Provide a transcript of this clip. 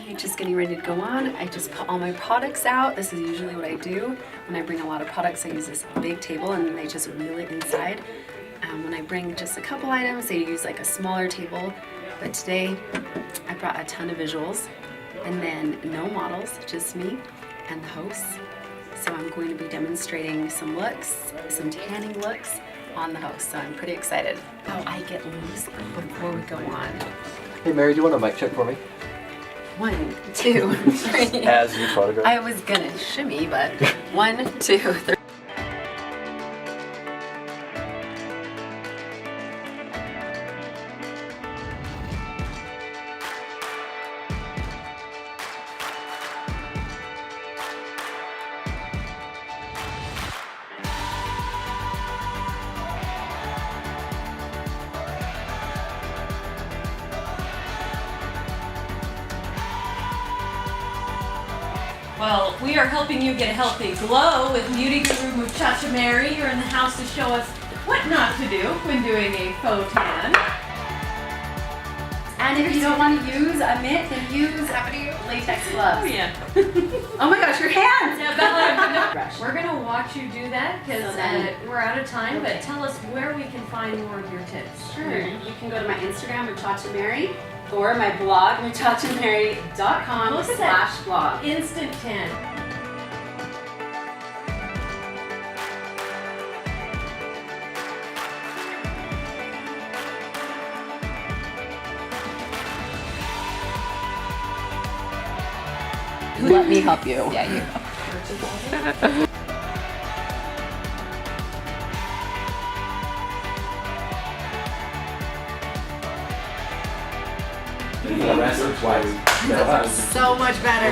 night, just getting ready to go on. I just put all my products out. This is usually what I do. When I bring a lot of products, I use this big table and then I just wheel it inside. When I bring just a couple items, I use like a smaller table. But today, I brought a ton of visuals and then no models, just me and the hosts. So I'm going to be demonstrating some looks, some tanning looks on the host. So I'm pretty excited. How I get loose before we go on. Hey Mary, do you want a mic check for me? 1, 2, 3. As you photograph. I was gonna shimmy, but 1, 2, 3. Well, we are helping you get a healthy glow with beauty guru Muchacha Mary. You're in the house to show us what not to do when doing a faux tan. And if you don't want to use a mitt, then use latex gloves. Oh yeah. Oh my gosh, your hands! Yeah, Bella, we're gonna watch you do that because we're out of time. Okay. But tell us where we can find more of your tips. Sure. You can go to my Instagram, Muchacha Mary, or my blog, muchachamary.com/blog. Instant tan. Let me help you. Yeah, you go. The rest is why we So much better.